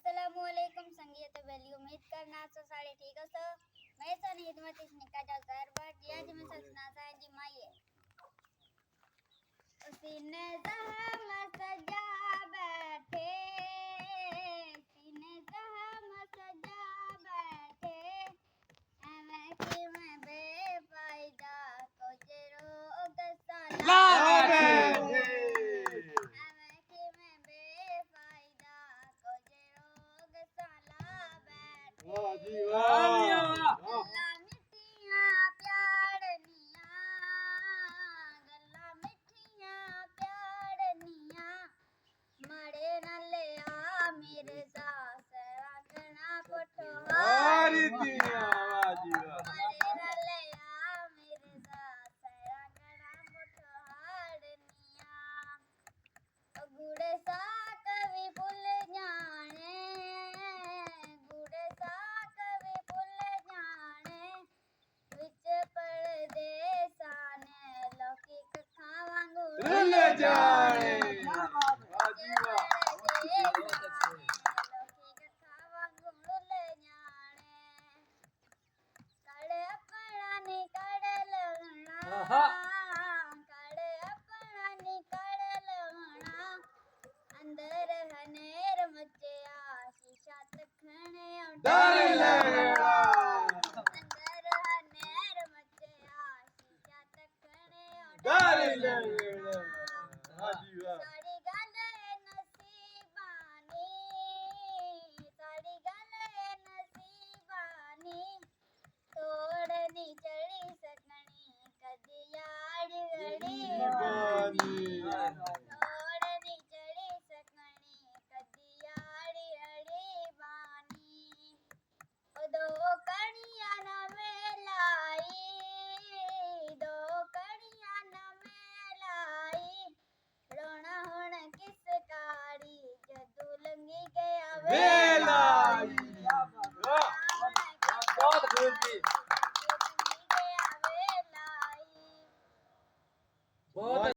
अस्सलामुअलैकुम संगीत बेली उम्मीद करना सो सारे ठीक हो सो मैं सनी हिदमत इसने का ज़हर बट या जी मैं सजना सा जी माये उसीने ज़हम सजा बैठे सीने ज़हम सजा बैठे एवें कि मैं बेफायदा कुछ रोग सला वेला बहुत खूब